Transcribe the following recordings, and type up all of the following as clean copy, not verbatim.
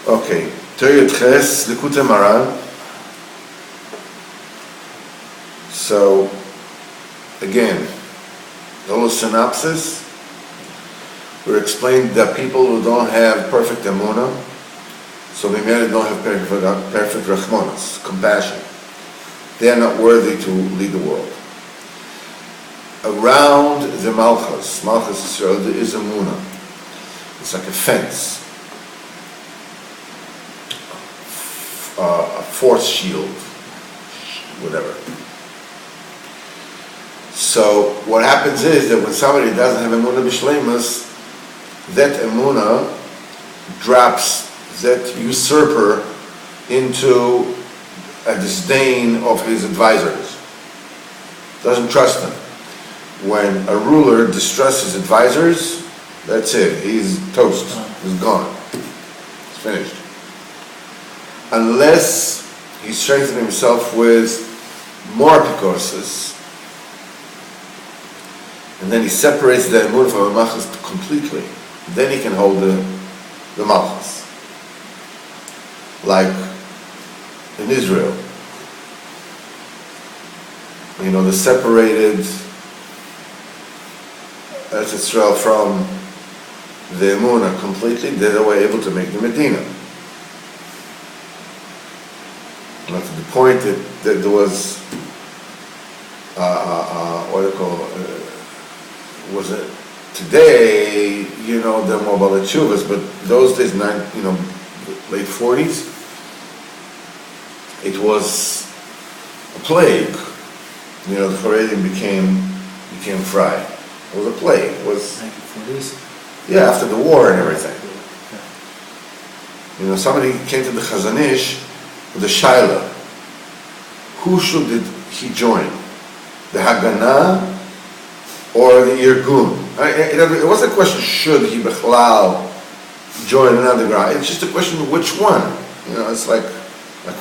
Okay, Teriyot Ches, Likutei Moharan. So, again, a little synopsis. We explained that people who don't have perfect emunah, so they merely don't have perfect rachmanas, compassion. They are not worthy to lead the world. Around the Malchus Yisrael, there is emunah. It's like a fence, a force shield, whatever. So what happens is that when somebody doesn't have emunah b'shleimus, that emunah drops that usurper into a disdain of his advisors. Doesn't trust them. When a ruler distrusts his advisors, that's it. He's toast. He's gone. It's finished. Unless he strengthens himself with more apikosis, and then he separates the emunah from the malchus completely, then he can hold the malchus. Like in Israel, they separated Eretz Yisrael from the emunah completely. They were able to make the Medina. Not to the point that there was what do you call was it today? They're more about the chuvas, but those days, late 40s, it was a plague. The Haredim became fried. It was a plague. It was 1940s. Yeah, after the war and everything. Somebody came to the Chazon Ish with a shaila. Who should he join? The Haganah or the Irgun? It wasn't a question should he bechlal join another guy. It's just a question of which one. It's like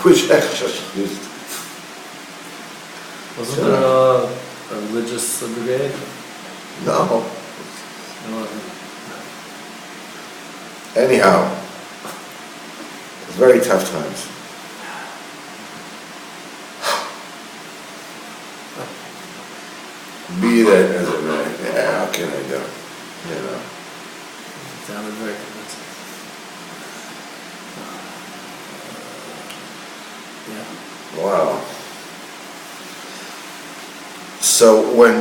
which echshash. Wasn't there a religious brigade? No. Anyhow, it's very tough times. Be that as it may. Yeah, how can I do? It sounded very convincing. Yeah. Wow. So when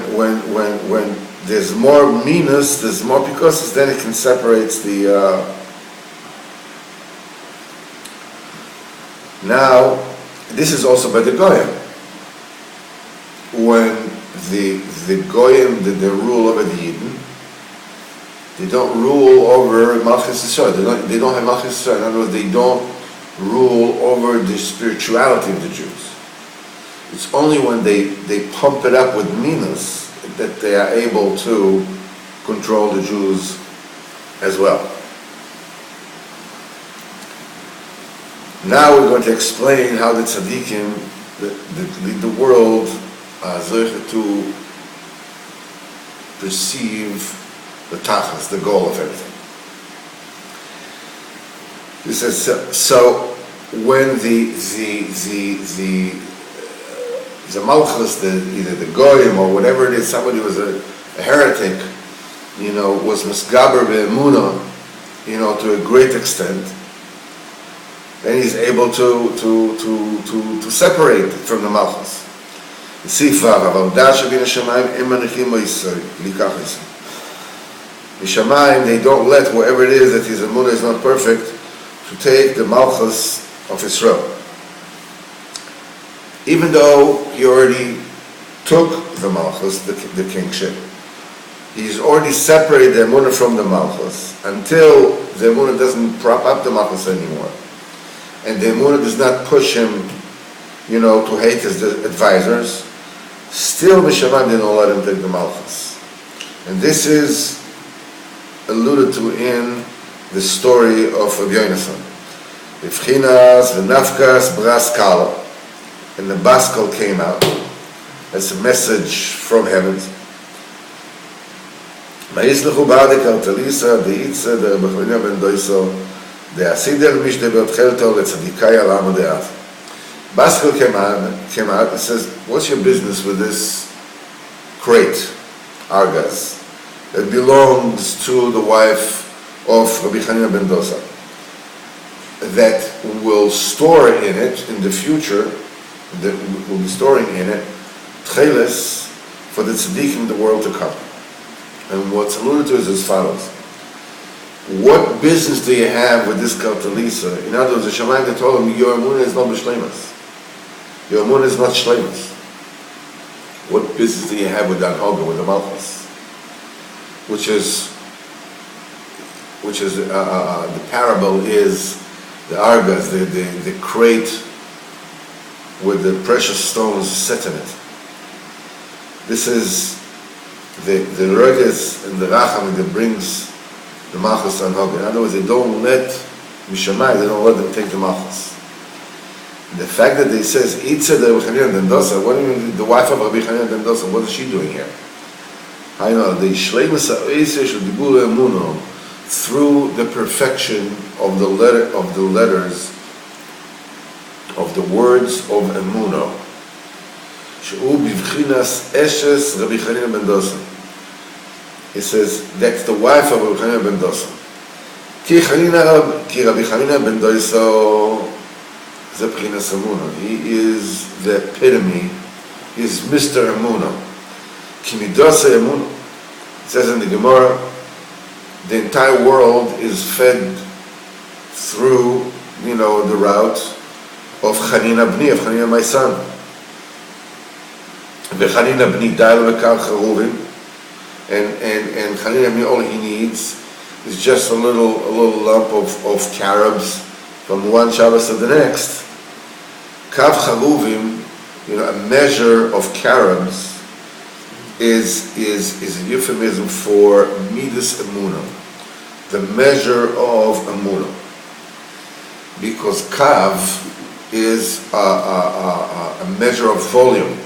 there's more meanness, there's more because then it can separate the. Now, this is also by the goyim. When the goyim they rule over the Yidden, they don't rule over Malchus Yisrael. They don't have Malchus Yisrael. In other words, they don't rule over the spirituality of the Jews. It's only when they pump it up with minas that they are able to control the Jews as well. Now we're going to explain how the tzaddikim that lead the world are to perceive the tachas, the goal of everything. He says so when the malchus, either the goyim or whatever it is, somebody was a heretic, was misgaber be'emunah, to a great extent, then he's able to separate from the malchus. Mishamayim, they don't let whoever it is that his emunah is not perfect to take the malchus of Israel. Even though he already took the malchus, the kingship, he's already separated the emunah from the malchus until the emunah doesn't prop up the malchus anymore, and the emunah does not push him, to hate his advisors. Still, Mishamayim didn't let him take the malchus, and this is alluded to in the story of Rabbi Yonasan. V'fchinas v'nafkas bras kala. And the Baskal came out as a message from heaven. דעשידר משדבר תחילתו לצדיקאי על עמא דעת. Baskel came out and says, what's your business with this crate, argas, that belongs to the wife of Rabbi Chanina ben Dosa, that will store in it in the future, that will be storing in it, tcheles for the tzaddikim in the world to come. And what's alluded to is as follows. What business do you have with this Kaltalisa? In other words, the Shamayim, they told him, your emunah is not b'shleimus. Your emunah is not shleimus. What business do you have with that Hoga, with the Malchus? Which is the parable is the argas, the crate with the precious stones set in it. This is the reges and the racham that brings the Malchus and Hoga. In other words, they don't let Mishamai, they don't let them take the Malchus. The fact that they says Itza de Rabbi Chanina ben Dosa, what do you mean the wife of Rabbi Chanina ben Dosa? What is she doing here? I know the Shleimus ha'Oiseh shel Dibur Emuno, through the perfection of the letters of the words of Emuno. She'u bivchinas eshes Rabbi Chanina ben Dosa. It says that's the wife of Rabbi Chanina ben Dosa. Ki Rabbi Chanina ben Dosa. He is the epitome, he is Mr. Emunah. Kimidasa Emunah. It says in the Gemara, the entire world is fed through, the route of Chanina Bni, of Chanina my son. Chanina Bni Dail V'Kar Charuvim, and Chanina Bni, all he needs is just a little lump of carobs from one Shabbos to the next. Kav Charuvim, a measure of carobs is a euphemism for Midas Emunah, the measure of Emunah. Because Kav is a measure of volume.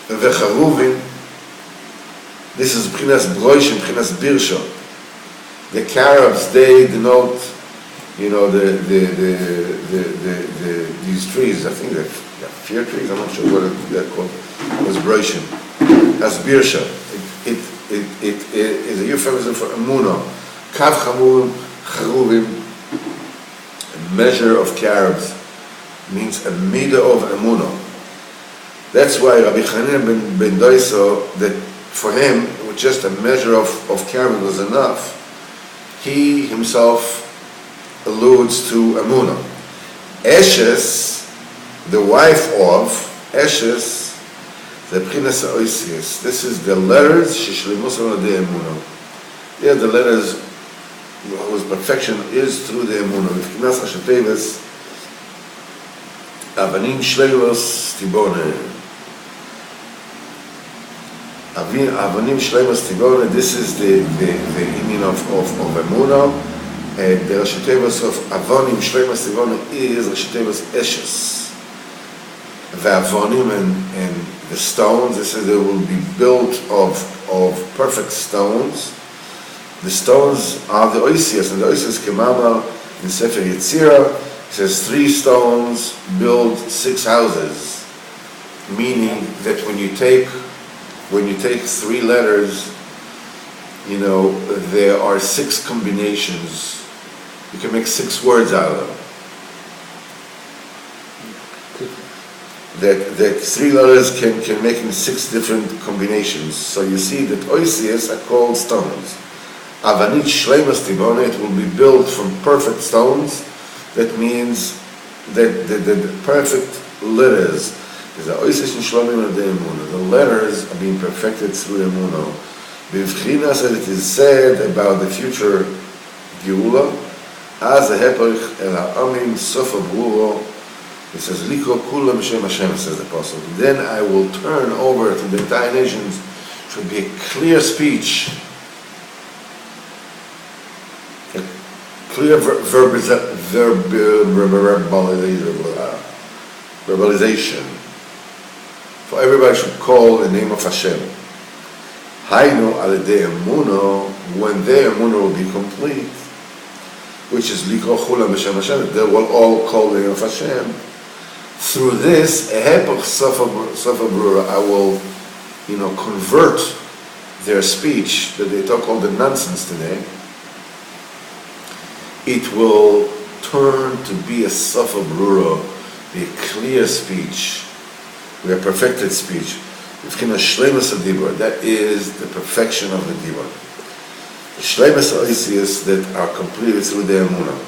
The Charuvim, this is B'chinas Broishim, B'chinas Birsha. The carobs, they denote these trees, I think they're fear trees, I'm not sure what they're called, was Broishim. That's Birsha. It is a euphemism for Emunah. Kav Charuvim, a measure of carobs, means a midah of Emunah. That's why Rabbi Chanina ben Dosa, that for him, with just a measure of carobs was enough. He himself alludes to Emunah. Eshes, the wife of Eshes, the B'chinas ha'Oisius. This is the letters Sheshleimus Alei Emunah. They are the letters whose perfection is through the Emunah. B'chinas ha'Sheteves Avanim Shleimus Tibone. Avanim Shleimus Tibone. This is the meaning of Emunah. The Rashi Tevos of Avonim Shleimus Tibone is Rashi Tevos Eshes. The Avonim and the stones, they say they will be built of perfect stones. The stones are the Oisias, and the Oisias Kemama in Sefer Yetzirah, it says 3 stones build 6 houses, meaning that when you take 3 letters, there are 6 combinations. You can make 6 words out of them. That 3 letters can make in 6 different combinations. So you see that Oisias are called stones. Avanit Shleimus Tibone, it will be built from perfect stones. That means that the perfect letters is the Oisias and Shlomim of the Emunah. The letters are being perfected through Emunah. B'vchinas, as it is said about the future Geula, as a hepech el ha'amim sofa bruro. It says, Liko kulam shem Hashem, says the apostle. Then I will turn over to the entire nations. It should be a clear speech, a clear verbalization. For everybody should call the name of Hashem. Hainu al yedei emuno, when their emunah will be complete. which is Likro Chula B'Shem Hashem, they will all call the name of Hashem. Through this, Ehepach Sofa Brura, I will, convert their speech that they talk all the nonsense today. It will turn to be a Sofa Brura, be a clear speech, be a perfected speech. That is the perfection of the Dibur. The Shleimus Oisius that are completed through the Emunah.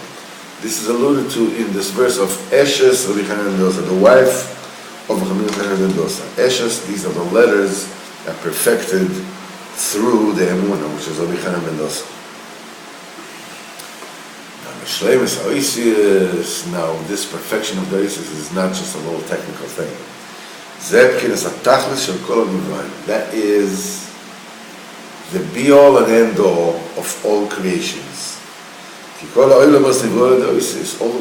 This is alluded to in this verse of Eshes Rabbi Chanan ben Dosa, the wife of Rabbi Chanan ben Dosa. Eshes, these are the letters that are perfected through the Emunah, which is Rabbi Chanan ben Dosa. Now, the Shleimus Oisius, now this perfection of the Oisius is not just a little technical thing. That is the be-all and end-all of all creations. All the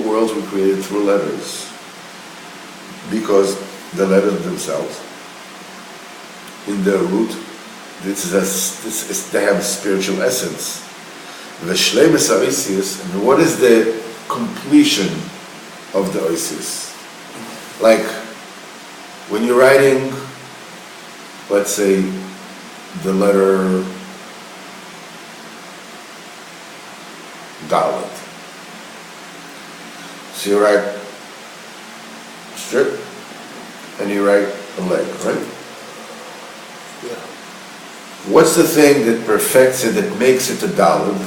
worlds were created through letters, because the letters themselves, in their root, they have a spiritual essence. The Shleimus Oisius, and what is the completion of the Oisius? Like, when you're writing, let's say, the letter Dalet. So you write strip, and you write a leg, right? Yeah. What's the thing that perfects it, that makes it a Dalet?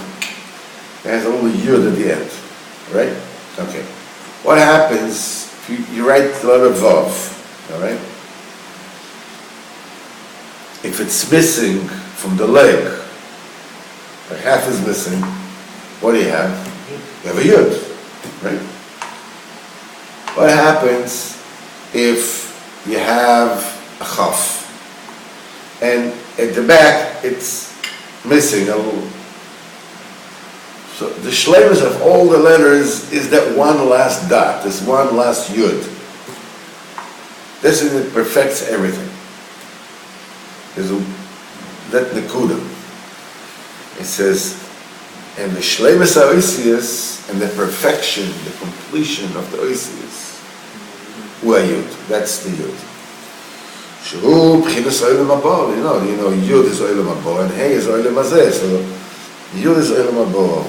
It has a little yud at the end, right? Okay. What happens if you write the letter Vav? All right. If it's missing from the leg, like half is missing, what do you have? You have a yud, right? What happens if you have a chaf, and at the back it's missing a little? So the shleimus of all the letters is that one last dot, this one last yud. This is it perfects everything. There's that nekuda. It says, and the shleimus ha'oisius, and the perfection, the completion of the oisius, yud. That's the yud. Shehu b'chinas oilam haba. You know, yud is oilam haba, and hey is oilam hazeh. So yud is oilam haba.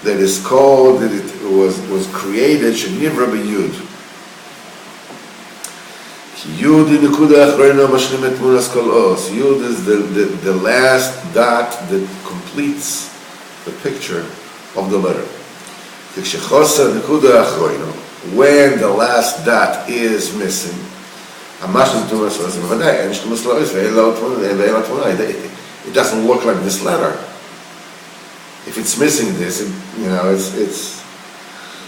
That is called, that it was created, shenivra b'yud. Yud is the last dot that completes the picture of the letter. When the last dot is missing, it doesn't look like this letter. If it's missing this, it's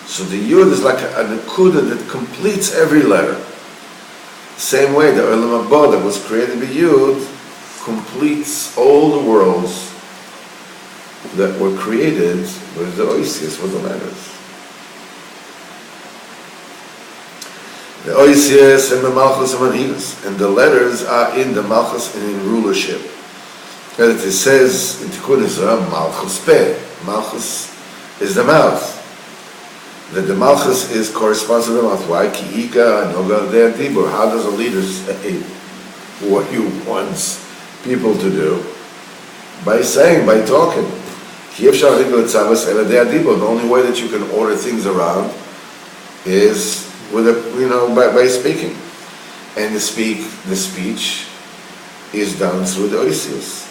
so the yud is like a nekuda that completes every letter. Same way, the Olam Haba that was created by Yud completes all the worlds that were created with the Oisius, with the letters. The Oisius and the Malchus and Manhigus, and the letters are in the Malchus and in rulership. And it says in Tikkun Ezra, Malchus Peh. Malchus is the mouth. That the Malchus corresponds to the mouth. Why? Ki Ika Noga Dea Dibur. How does a leader say what he wants people to do? By saying, by talking. Ki Efshar Higel Tzavas Ela Dea Dibur. The only way that you can order things around is with by speaking. And the speech is done through the Oisius.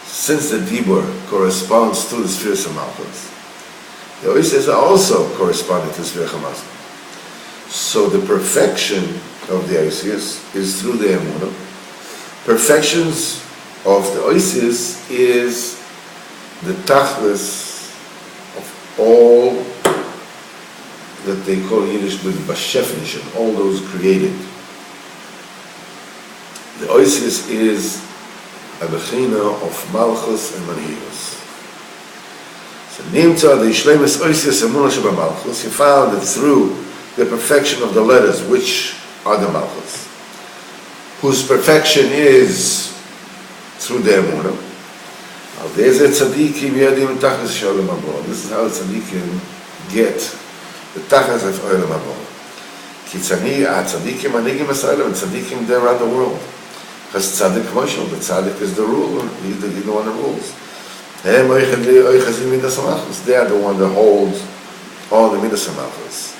Since the Dibur corresponds to the spheres of Malchus, the Oisius are also corresponding to Sfirah HaMazon. So the perfection of the Oisius is through the Emunah. Perfections of the Oisius is the Tachlis of all that they call in Yiddish with Bashefnishim, all those created. The Oisius is a Bechina of Malchus and Manhigus. So Nimtza, the Shleimus Oisius Emunah Sheba Malchus, you found that through the perfection of the letters, which are the Malchus, whose perfection is through the Emunah. There's a tzaddikim yadim tachlis shalom haba. This is how the tzaddikim get the tachlis of olam haba. Ki tzaddikim manigim asylum, tzaddikim they're around the world. Because tzaddik Moshe, the tzaddik is the ruler. He's the one that rules. They are the one that holds all the midas malchus.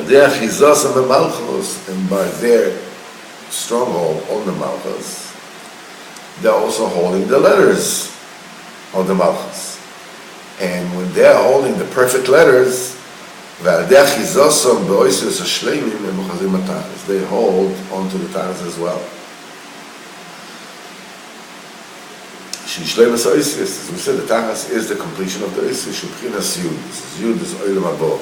They are chizos and malchus, and by their stronghold on the malchus, they're also holding the letters of the malchus. And when they're holding the perfect letters, they hold onto the tachlis as well. As we said, the tachlis is the completion of the oisius. B'chinas yud. Yud is olam haba.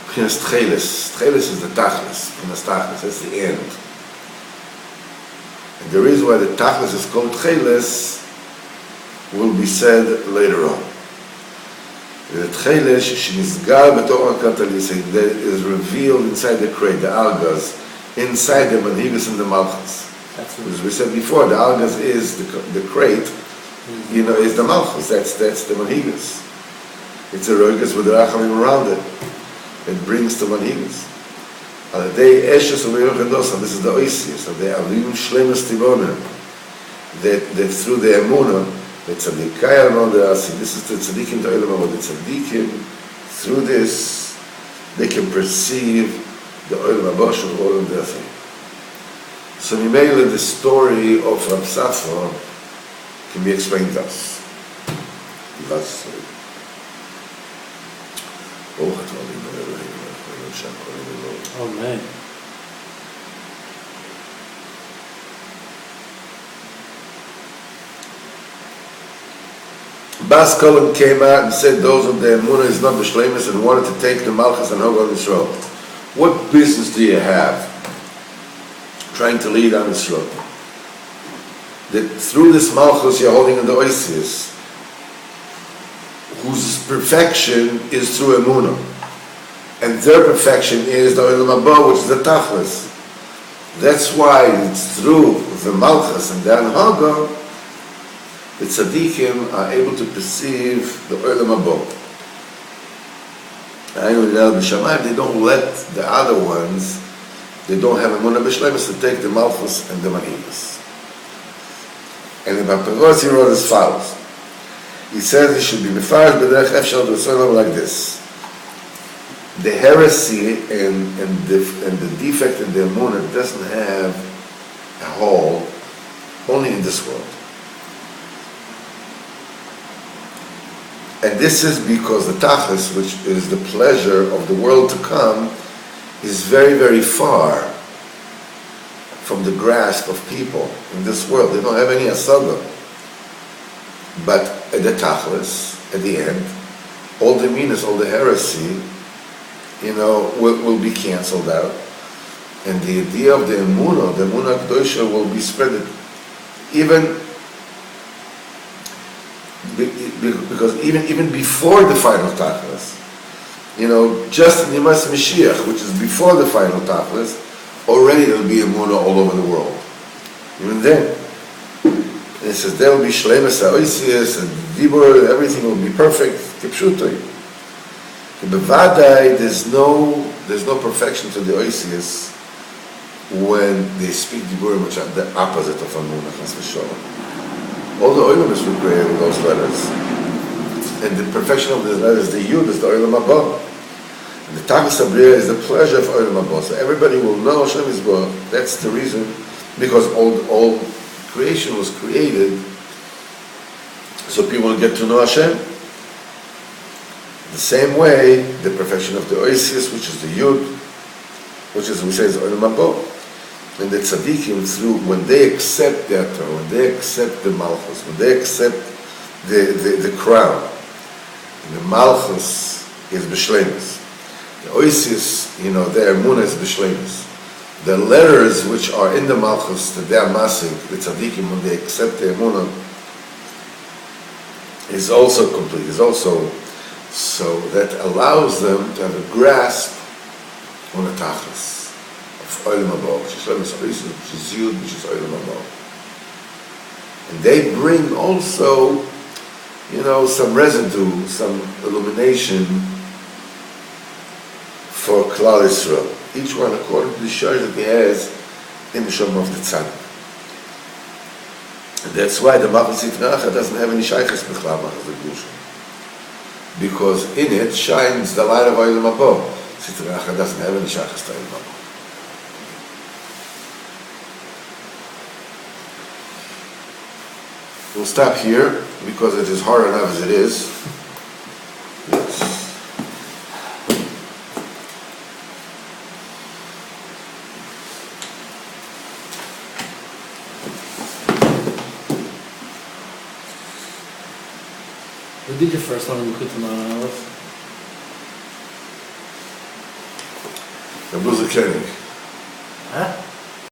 B'chinas tchelis. Tchelis is the tachlis. B'chinas tachlis. That's the end. And the reason why the tachlis is called tchelis will be said later on. The tchelis shenizgar b'torah katalis that is revealed inside the crate, the algas, inside the manhigus and the malchus. As we said before, the algas is the crate. Is the malchus. That's the manhigus. It's a roigas with the rachamim around it. It brings the manhigus. This is the oisius. So they are living shlemus tibonim. That through the emunah, the tzaddikai this is the tzaddikim to olam haba. The tzaddikim through this they can perceive the olam haba shel olam defi. So Mimele, the story of Rav Safra can be explained to us. Amen. Bas Kolim came out and said those of the Emunah is not b'shleimus and wanted to take the Malchus and Hog on Yisrael. What business do you have trying to lead on Yisrael? That through this Malchus you're holding in the oisius, whose perfection is through Emunah. And their perfection is the Olam Haba, which is the Tachlis. That's why it's through the Malchus and the Anhaga the Tzaddikim are able to perceive the Olam Haba. They don't let the other ones, they don't have Emunah B'Shleimus to take the Malchus and the Manhigus. And in Paperos he wrote as follows. He says it should be Mefarish B'derech Efshal D'Olam like this. The heresy and the defect in the Emunah doesn't have a hole only in this world. And this is because the Tachlis, which is the pleasure of the world to come, is very, very far from the grasp of people in this world. They don't have any asaga. But at the Tachlis, at the end, all the meanness, all the heresy, will be cancelled out. And the idea of the Emunah Kedosha will be spread because even before the final Tachlis, just in Yemas Mashiach, which is before the final Tachlis, already there will be Emunah all over the world. Even then. And it says there will be Shleimus HaOisius and Dibur, everything will be perfect, Kipshutoi. In Bevadai, there's no perfection to the Oisius when they speak Diburim, which are the opposite of Emunah, Chas v'Sholom. All the Oilams were created with those letters. And the perfection of the letters, the Yud is the Olam Haba. And the Tachlis Abriya is the pleasure of Olam Haba. So everybody will know Hashem is Bo. That's the reason, because all creation was created so people will get to know Hashem. The same way, the perfection of the Oisius, which is the Yud, which is, we say, is Olam Haba. And the tzaddikim, through when they accept their Torah, when they accept the Malchus, when they accept the crown, and the Malchus is b'shleimus. The Oisius, their Emunah is b'shleimus. The letters which are in the Malchus, that they are masig, the tzaddikim, when they accept the Emunah, is also complete, is also, so that allows them to have a grasp on the Tachlis. Olam Haba, which is Shleimus HaOisius, which is Yud, which is Olam Haba. And they bring also, some residue, some illumination for Klal Yisrael. Each one according to the share that he has in the Shalom of the Tzaddik. And that's why the Machas Yitracha doesn't have any Shaykhs B'chlal Machas Kedusha. Because in it shines the light of Olam Haba. Yitracha doesn't have any Shaykhs to Olam Haba. We'll stop here because it is hard enough as it is. Yes. Who did your first one in Likutei Moharan? The Bruce Koenig.